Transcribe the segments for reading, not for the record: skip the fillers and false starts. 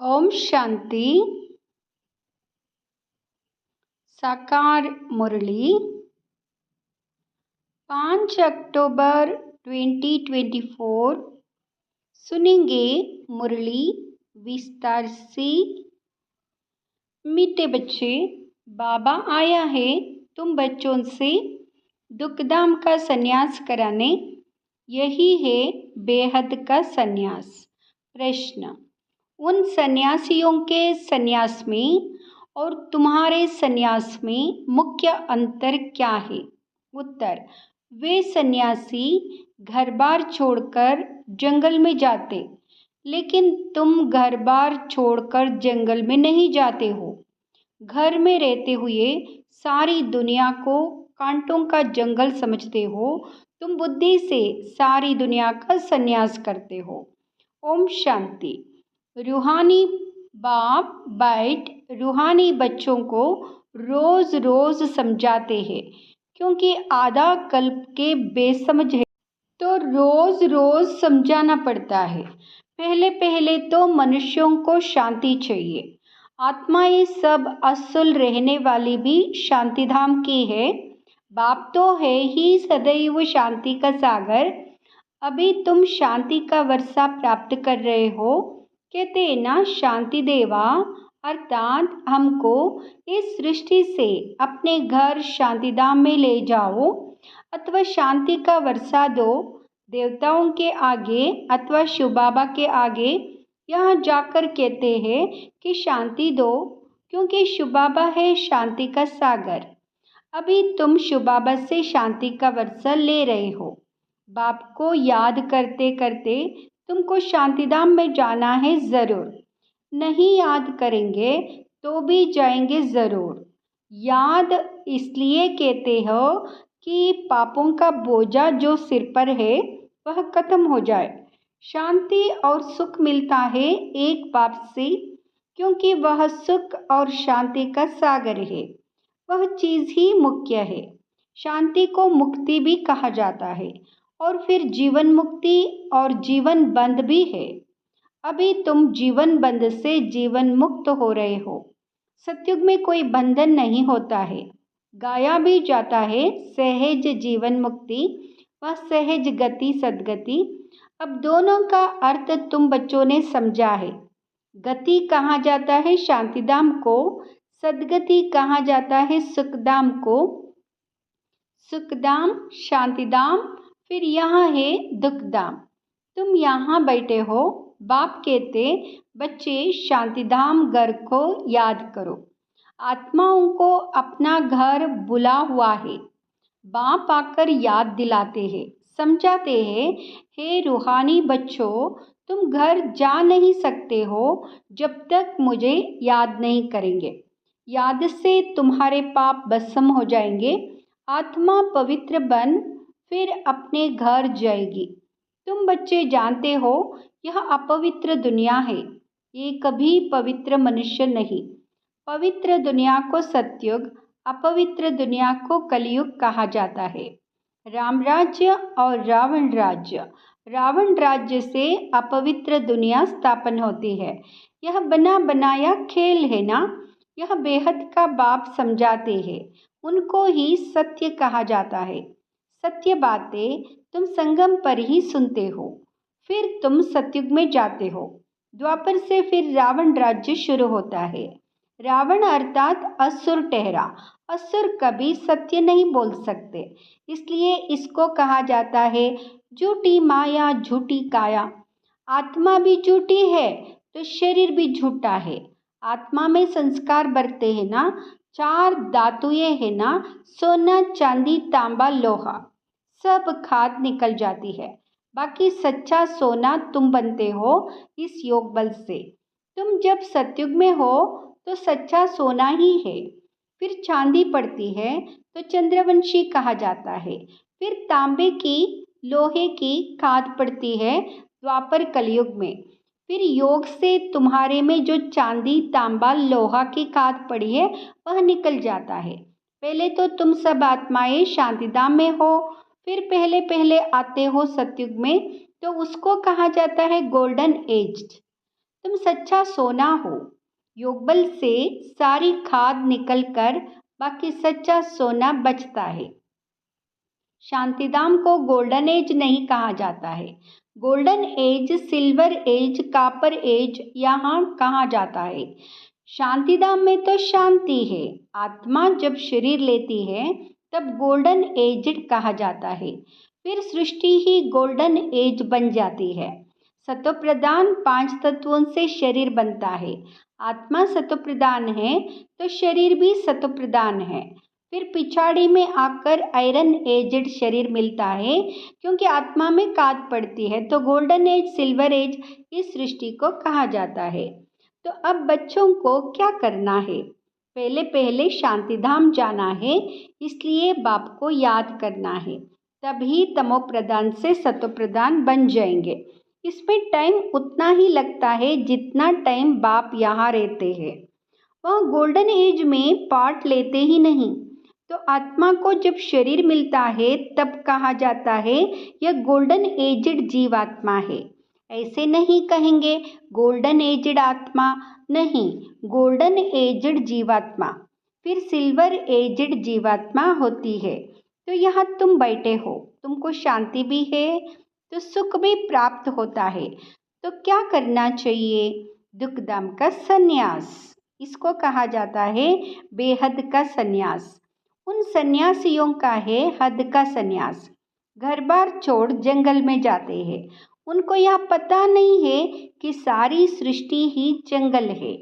ओम शांति। साकार मुरली 5 अक्टूबर 2024। सुनेंगे मुरली विस्तार से। मीठे बच्चे, बाबा आया है तुम बच्चों से दुखधाम का संन्यास कराने। यही है बेहद का संन्यास। प्रश्न: उन सन्यासियों के संन्यास में और तुम्हारे संन्यास में मुख्य अंतर क्या है? उत्तर: वे सन्यासी घर बार छोड़कर जंगल में जाते, लेकिन तुम घर बार छोड़कर जंगल में नहीं जाते हो। घर में रहते हुए सारी दुनिया को कांटों का जंगल समझते हो। तुम बुद्धि से सारी दुनिया का संन्यास करते हो। ओम शांति। रूहानी बाप बैठ रूहानी बच्चों को रोज रोज समझाते हैं, क्योंकि आधा कल्प के बेसमझ है तो रोज रोज समझाना पड़ता है। पहले पहले तो मनुष्यों को शांति चाहिए। आत्माएं सब असुल रहने वाली भी शांति धाम की है। बाप तो है ही सदैव शांति का सागर। अभी तुम शांति का वर्षा प्राप्त कर रहे हो। कहते हैं ना, शांति देवा, अर्थात हमको इस सृष्टि से अपने घर शांतिधाम में ले जाओ अथवा शांति का वर्षा दो। देवताओं के आगे अथवा शिव बाबा के आगे यहाँ जाकर कहते हैं कि शांति दो, क्योंकि शिव बाबा है शांति का सागर। अभी तुम शिव बाबा से शांति का वर्षा ले रहे हो। बाप को याद करते करते तुमको शांतिधाम में जाना है ज़रूर। नहीं याद करेंगे तो भी जाएंगे ज़रूर। याद इसलिए कहते हो कि पापों का बोझा जो सिर पर है वह खत्म हो जाए। शांति और सुख मिलता है एक बाप से, क्योंकि वह सुख और शांति का सागर है। वह चीज़ ही मुख्य है। शांति को मुक्ति भी कहा जाता है और फिर जीवन मुक्ति और जीवन बंध भी है। अभी तुम जीवन बंध से जीवन मुक्त हो रहे हो। सतयुग में कोई बंधन नहीं होता है, गाया भी जाता है सहज जीवन मुक्ति व सहज गति सदगति। अब दोनों का अर्थ तुम बच्चों ने समझा है। गति कहा जाता है शांतिधाम को, सदगति कहा जाता है सुखधाम को। सुखधाम शांतिधाम, फिर यहाँ है दुखधाम। तुम यहाँ बैठे हो। बाप कहते, बच्चे शांतिधाम घर को याद करो। आत्माओं को अपना घर बुला हुआ है। बाप आकर याद दिलाते हैं, समझाते हैं, हे रूहानी बच्चों, तुम घर जा नहीं सकते हो जब तक मुझे याद नहीं करेंगे। याद से तुम्हारे पाप भस्म हो जाएंगे। आत्मा पवित्र बन फिर अपने घर जाएगी। तुम बच्चे जानते हो यह अपवित्र दुनिया है, ये कभी पवित्र मनुष्य नहीं। पवित्र दुनिया को सतयुग, अपवित्र दुनिया को कलयुग कहा जाता है। राम राज्य और रावण राज्य। रावण राज्य से अपवित्र दुनिया स्थापन होती है। यह बना बनाया खेल है ना। यह बेहद का बाप समझाते हैं, उनको ही सत्य कहा जाता है। सत्य बातें तुम संगम पर ही सुनते हो, फिर तुम सतयुग में जाते हो। द्वापर से फिर रावण राज्य शुरू होता है। रावण अर्थात असुर ठहरा। असुर कभी सत्य नहीं बोल सकते, इसलिए इसको कहा जाता है झूठी माया झूठी काया। आत्मा भी झूठी है तो शरीर भी झूठा है। आत्मा में संस्कार बरते हैं ना, 4 धातुएं है ना, सोना चांदी तांबा लोहा, सब खाद निकल जाती है। बाकी सच्चा सोना तुम बनते हो इस योग बल से। तुम जब सतयुग में हो तो सच्चा सोना ही है। फिर चांदी पड़ती है तो चंद्रवंशी कहा जाता है। फिर तांबे की लोहे की खाद पड़ती है द्वापर कलयुग में। फिर योग से तुम्हारे में जो चांदी तांबा लोहा की खाद पड़ी है वह निकल जाता है। पहले तो तुम सब आत्माएं शांतिधाम में हो, फिर पहले पहले आते हो सतयुग में, तो उसको कहा जाता है गोल्डन एज। तुम सच्चा सोना हो। योग बल से सारी खाद निकलकर बाकी सच्चा सोना बचता है। शांतिधाम को गोल्डन एज नहीं कहा जाता है। Golden age, silver age, copper age यहाँ कहा जाता है। शांतिधाम में तो शांति है। आत्मा जब शरीर लेती है तब गोल्डन एज कहा जाता है। फिर सृष्टि ही गोल्डन एज बन जाती है। सत्व प्रधान 5 तत्वों से शरीर बनता है। आत्मा सत्व प्रधान है तो शरीर भी सत्व प्रधान है। फिर पिछाड़ी में आकर आयरन एजड शरीर मिलता है, क्योंकि आत्मा में खाद पड़ती है, तो गोल्डन एज, सिल्वर एज इस सृष्टि को कहा जाता है। तो अब बच्चों को क्या करना है? पहले पहले शांतिधाम जाना है, इसलिए बाप को याद करना है, तभी तमो प्रधान से सत्व प्रधान बन जाएंगे। इसमें टाइम उतना ही लगता है जितना टाइम बाप यहाँ रहते हैं। वह गोल्डन एज में पार्ट लेते ही नहीं। तो आत्मा को जब शरीर मिलता है तब कहा जाता है यह गोल्डन एजड जीवात्मा है। ऐसे नहीं कहेंगे गोल्डन एजड आत्मा, नहीं, गोल्डन एजड जीवात्मा। फिर सिल्वर एजड जीवात्मा होती है। तो यहाँ तुम बैठे हो, तुमको शांति भी है तो सुख भी प्राप्त होता है। तो क्या करना चाहिए? दुख दाम का संन्यास, इसको कहा जाता है बेहद का संन्यास। उन सन्यासियों का है हद का संन्यास। घर बार छोड़ जंगल में जाते हैं। उनको यह पता नहीं है कि सारी सृष्टि ही जंगल है।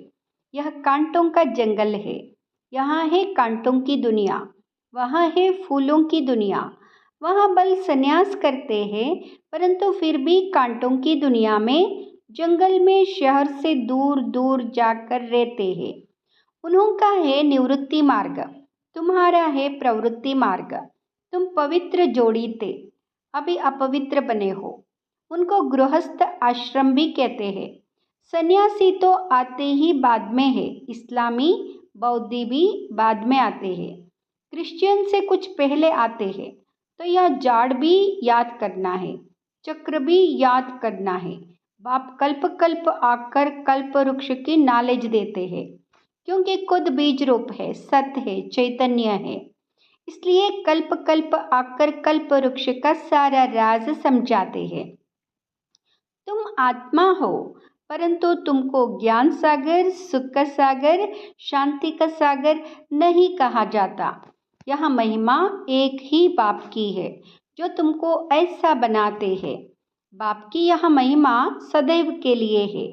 यह कांटों का जंगल है। यहाँ है कांटों की दुनिया, वहाँ है फूलों की दुनिया। वहाँ बल संन्यास करते हैं, परंतु फिर भी कांटों की दुनिया में, जंगल में, शहर से दूर दूर जाकर रहते हैं। उन्होंने है निवृत्ति मार्ग, तुम्हारा है प्रवृत्ति मार्ग। तुम पवित्र जोड़ी थे, अभी अपवित्र बने हो। उनको गृहस्थ आश्रम भी कहते हैं। सन्यासी तो आते ही बाद में है, इस्लामी बौद्धी भी बाद में आते हैं। क्रिश्चियन से कुछ पहले आते हैं। तो यह जाड़ भी याद करना है, चक्र भी याद करना है। बाप कल्प कल्प आकर कल्प वृक्ष की नॉलेज देते हैं, क्योंकि खुद बीज रूप है, सत्य है, चैतन्य है। इसलिए कल्प कल्प आकर कल्प वृक्ष का सारा राज समझाते हैं। तुम आत्मा हो, परंतु तुमको ज्ञान सागर, सुख का सागर, शांति का सागर नहीं कहा जाता। यह महिमा एक ही बाप की है जो तुमको ऐसा बनाते हैं। बाप की यह महिमा सदैव के लिए है।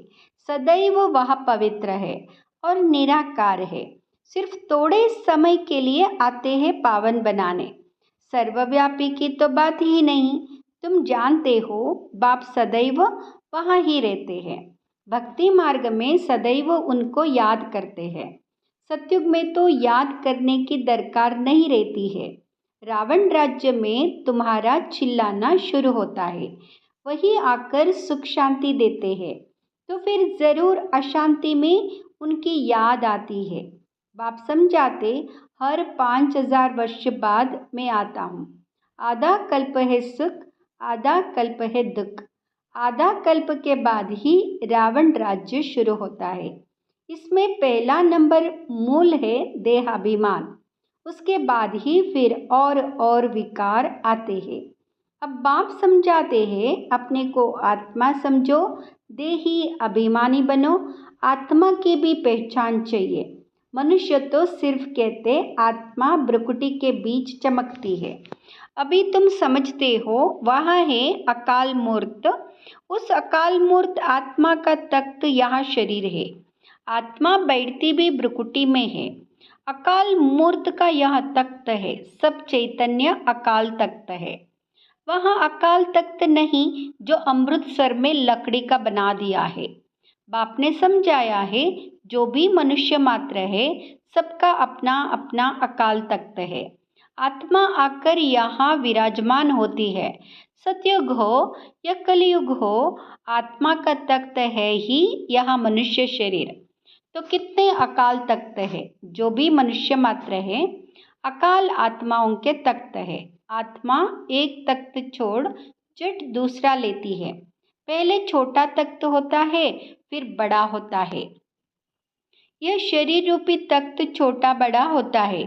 सदैव वह पवित्र है और निराकार है। सिर्फ थोड़े समय के लिए आते हैं पावन बनाने। सर्वव्यापी की तो बात ही नहीं। तुम जानते हो बाप सदैव वहाँ ही रहते हैं। भक्ति मार्ग में सदैव उनको याद करते हैं। सतयुग में तो याद करने की दरकार नहीं रहती है। रावण राज्य में तुम्हारा चिल्लाना शुरू होता है, वही आकर सुख शांति देते हैं। तो फिर ज़रूर अशांति में उनकी याद आती है। बाप समझाते, हर 5000 वर्ष बाद मैं आता हूँ। आधा कल्प है सुख, आधा कल्प है दुख। आधा कल्प के बाद ही रावण राज्य शुरू होता है। इसमें पहला नंबर मूल है देहाभिमान। उसके बाद ही फिर और विकार आते हैं। अब बाप समझाते हैं, अपने को आत्मा समझो, देही अभिमानी बनो। आत्मा की भी पहचान चाहिए। मनुष्य तो सिर्फ कहते आत्मा भ्रुकुटी के बीच चमकती है। अभी तुम समझते हो वहाँ है अकाल मूर्त। उस अकाल मूर्त आत्मा का तख्त यहाँ शरीर है। आत्मा बैठती भी भ्रुकुटी में है। अकाल मूर्त का यह तख्त है। सब चैतन्य अकाल तख्त है। वहाँ अकाल तख्त नहीं जो अमृतसर में लकड़ी का बना दिया है। बाप ने समझाया है, जो भी मनुष्य मात्र है सबका अपना अपना अकाल तख्त है। आत्मा आकर यहाँ विराजमान होती है। सतयुग हो या कलयुग हो, आत्मा का तख्त है ही यह मनुष्य शरीर। तो कितने अकाल तख्त है? जो भी मनुष्य मात्र है अकाल आत्माओं के तख्त है। आत्मा एक तख्त छोड़ जट दूसरा लेती है। पहले छोटा तख्त होता है, फिर बड़ा होता है। यह शरीर रूपी तख्त छोटा बड़ा होता है।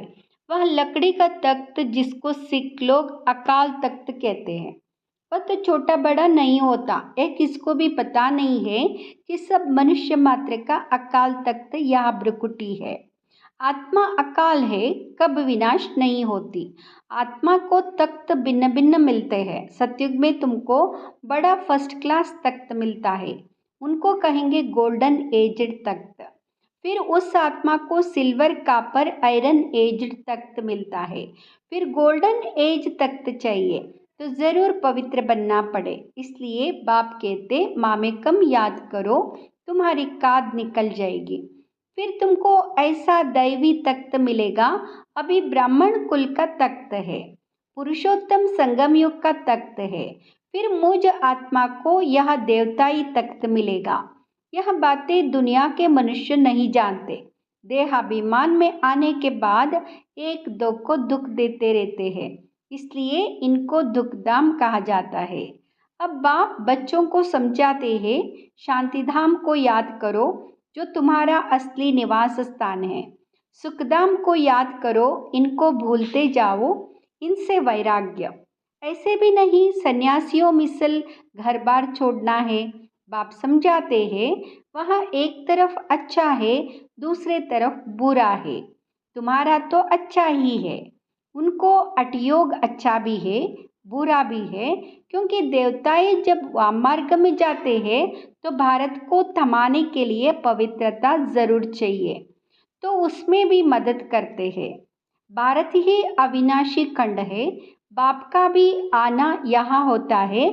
वह लकड़ी का तख्त जिसको सिख लोग अकाल तख्त कहते हैं, वह तो छोटा बड़ा नहीं होता। यह किसको भी पता नहीं है कि सब मनुष्य मात्र का अकाल तख्त या भ्रुकुटी है। आत्मा अकाल है, कब विनाश नहीं होती। आत्मा को तख्त भिन्न भिन्न मिलते हैं। सतयुग में तुमको बड़ा फर्स्ट क्लास तख्त मिलता है, उनको कहेंगे गोल्डन एज्ड तख्त। फिर उस आत्मा को सिल्वर कापर आयरन एज्ड तख्त मिलता है। फिर गोल्डन एज तख्त चाहिए तो ज़रूर पवित्र बनना पड़े। इसलिए बाप कहते माँ में कम याद करो, तुम्हारी काद निकल जाएगी। फिर तुमको ऐसा दैवी तख्त मिलेगा। अभी ब्राह्मण कुल का तख्त है, पुरुषोत्तम संगम युग का तख्त है। फिर मुझ आत्मा को यह देवताई तख्त मिलेगा। यह बातें दुनिया के मनुष्य नहीं जानते। देहाभिमान में आने के बाद एक दो को दुख देते रहते हैं, इसलिए इनको दुखधाम कहा जाता है। अब बाप बच्चों को समझाते हैं, शांतिधाम को याद करो जो तुम्हारा असली निवास स्थान है। सुखधाम को याद करो, इनको भूलते जाओ, इनसे वैराग्य। ऐसे भी नहीं सन्यासियों मिसल घर बार छोड़ना है। बाप समझाते हैं वहाँ एक तरफ अच्छा है, दूसरे तरफ बुरा है। तुम्हारा तो अच्छा ही है, उनको अटयोग अच्छा भी है, बुरा भी है। क्योंकि देवताएं जब वामार्ग में जाते हैं तो भारत को थमाने के लिए पवित्रता जरूर चाहिए, तो उसमें भी मदद करते हैं। भारत ही अविनाशी खंड है। बाप का भी आना यहाँ होता है,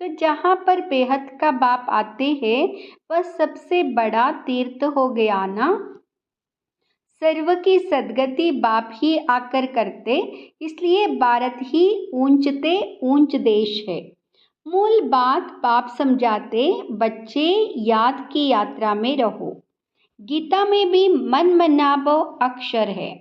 तो जहाँ पर बेहद का बाप आते हैं वह सबसे बड़ा तीर्थ हो गया ना। सर्व की सदगति बाप ही आकर करते, इसलिए भारत ही ऊंचते ऊंच देश है। मूल बात बाप समझाते, बच्चे याद की यात्रा में रहो। गीता में भी मन मनाभो अक्षर है,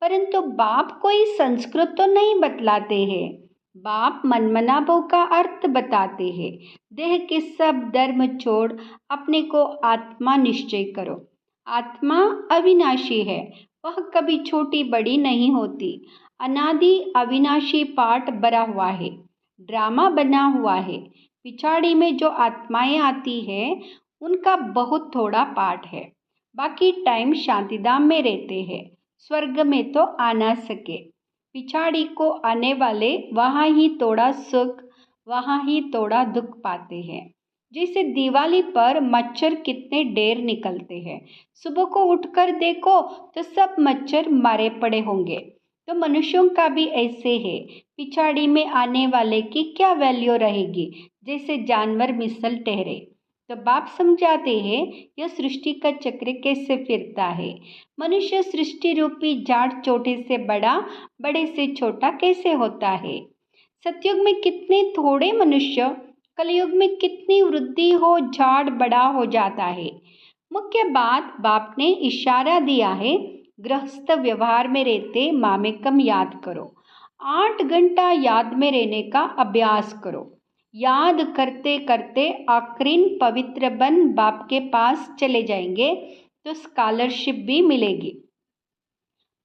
परंतु बाप कोई संस्कृत तो नहीं बतलाते हैं। बाप मनमनाभव का अर्थ बताते हैं। देह के सब धर्म छोड़ अपने को आत्मा निश्चय करो। आत्मा अविनाशी है, वह कभी छोटी बड़ी नहीं होती। अनादि अविनाशी पाठ भरा हुआ है, ड्रामा बना हुआ है। पिछाड़ी में जो आत्माएं आती है उनका बहुत थोड़ा पाठ है। बाकी टाइम शांतिधाम में रहते हैं, स्वर्ग में तो आ ना सके। पिछाड़ी को आने वाले वहाँ ही थोड़ा सुख, वहाँ ही थोड़ा दुख पाते हैं। जैसे दिवाली पर मच्छर कितने ढेर निकलते हैं, सुबह को उठकर देखो तो सब मच्छर मारे पड़े होंगे। तो मनुष्यों का भी ऐसे है, पिछाड़ी में आने वाले की क्या वैल्यू रहेगी, जैसे जानवर मिसल ठहरे। तो बाप समझाते हैं यह सृष्टि का चक्र कैसे फिरता है। मनुष्य सृष्टि रूपी झाड़ छोटे से बड़ा, बड़े से छोटा कैसे होता है। सतयुग में कितने थोड़े मनुष्य, कलयुग में कितनी वृद्धि हो, झाड़ बड़ा हो जाता है। मुख्य बात बाप ने इशारा दिया है, गृहस्थ व्यवहार में रहते माँ में कम याद करो। 8 घंटा याद में रहने का अभ्यास करो। याद करते करते आखिरीन पवित्र बन बाप के पास चले जाएंगे तो स्कॉलरशिप भी मिलेगी।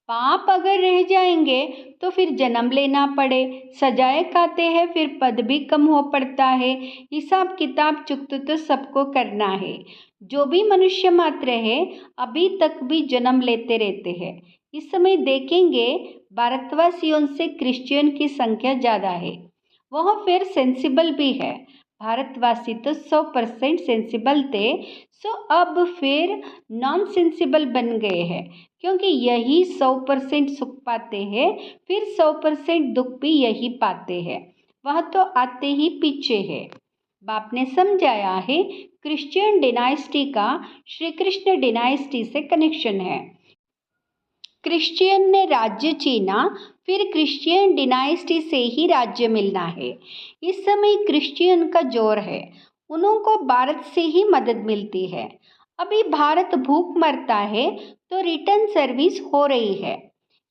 पाप अगर रह जाएंगे तो फिर जन्म लेना पड़े, सजाए खाते हैं, फिर पद भी कम हो पड़ता है। हिसाब किताब चुकत तो सबको करना है। जो भी मनुष्य मात्र है अभी तक भी जन्म लेते रहते हैं। इस समय देखेंगे भारतवासियों से क्रिश्चियन की संख्या ज़्यादा है, वह फिर सेंसिबल भी है। भारतवासी तो 100% सेंसिबल थे, सो अब फिर नॉन सेंसिबल बन गए हैं, क्योंकि यही 100% सुख पाते हैं, फिर 100% दुख भी यही पाते हैं। वह तो आते ही पीछे है। बाप ने समझाया है क्रिश्चियन डिनाइस्टी का श्री कृष्ण डिनाइस्टी से कनेक्शन है। क्रिश्चियन ने राज्य चीना, फिर क्रिश्चियन डिनाइस्टी से ही राज्य मिलना है। इस समय क्रिश्चियन का जोर है, उनको भारत से ही मदद मिलती है। अभी भारत भूख मरता है तो रिटर्न सर्विस हो रही है।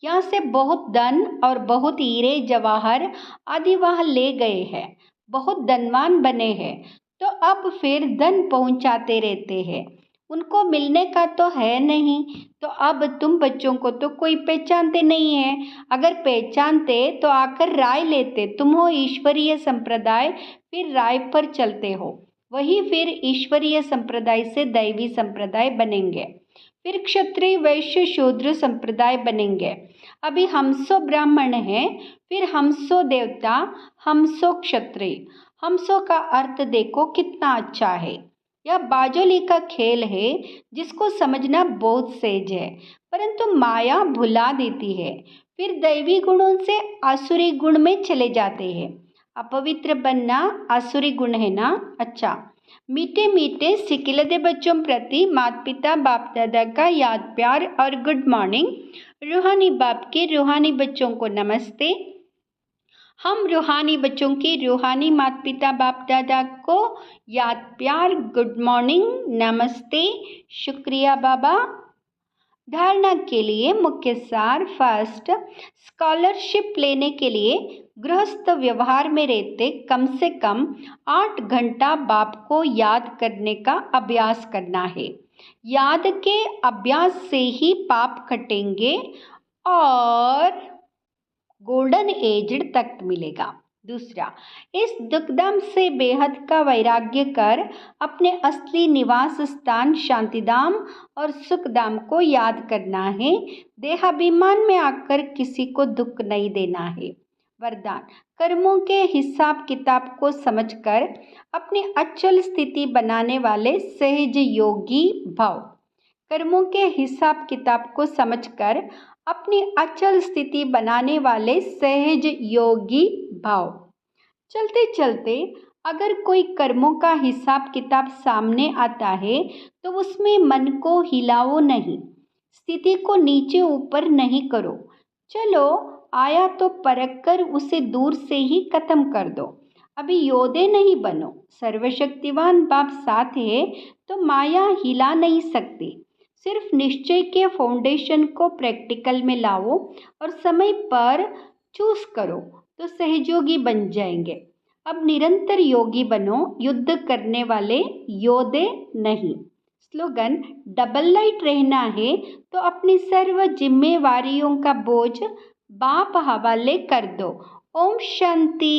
यहाँ से बहुत धन और बहुत हीरे जवाहर आदि वहाँ ले गए हैं, बहुत धनवान बने हैं। तो अब फिर धन पहुंचाते रहते हैं। उनको मिलने का तो है नहीं, तो अब तुम बच्चों को तो कोई पहचानते नहीं है। अगर पहचानते तो आकर राय लेते। तुम हो ईश्वरीय संप्रदाय, फिर राय पर चलते हो। वही फिर ईश्वरीय संप्रदाय से दैवी संप्रदाय बनेंगे, फिर क्षत्रिय वैश्य शूद्र संप्रदाय बनेंगे। अभी हमसो ब्राह्मण हैं, फिर हमसो देवता, हमसो क्षत्रिय। हमसो का अर्थ देखो कितना अच्छा है। यह बाजोली का खेल है जिसको समझना बहुत सहज है, परंतु माया भुला देती है। फिर दैवी गुणों से आसुरी गुण में चले जाते हैं। अपवित्र बनना आसुरी गुण है ना। अच्छा, मीठे मीठे सिकिलदे बच्चों प्रति माता पिता बाप दादा का याद प्यार और गुड मॉर्निंग। रूहानी बाप के रूहानी बच्चों को नमस्ते। हम रूहानी बच्चों की रूहानी माता पिता बाप दादा को याद प्यार गुड मॉर्निंग नमस्ते शुक्रिया बाबा। धारणा के लिए मुख्य सार। फर्स्ट, स्कॉलरशिप लेने के लिए गृहस्थ व्यवहार में रहते कम से कम 8 घंटा बाप को याद करने का अभ्यास करना है। याद के अभ्यास से ही पाप कटेंगे और गोल्डन एज तक मिलेगा। दूसरा, इस दुखधाम से बेहद का वैराग्य कर अपने असली निवास स्थान शांतिधाम और सुखधाम को याद करना है। देहाभिमान में आकर किसी को दुख नहीं देना है। वरदान, कर्मों के हिसाब किताब को समझकर अपनी अचल स्थिति बनाने वाले सहज योगी भाव। कर्मों के हिसाब किताब को समझकर अपनी अचल स्थिति बनाने वाले सहज योगी भाव। चलते चलते अगर कोई कर्मों का हिसाब किताब सामने आता है तो उसमें मन को हिलाओ नहीं, स्थिति को नीचे ऊपर नहीं करो। चलो आया तो परख कर उसे दूर से ही खत्म कर दो। अभी योद्धे नहीं बनो। सर्वशक्तिवान बाप साथ है तो माया हिला नहीं सकती। सिर्फ निश्चय के फाउंडेशन को प्रैक्टिकल में लाओ और समय पर चूज करो तो सहयोगी बन जाएंगे। अब निरंतर योगी बनो, युद्ध करने वाले योद्धे नहीं। स्लोगन, डबल लाइट रहना है तो अपनी सर्व जिम्मेवारियों का बोझ बाप हवाले कर दो। ओम शांति।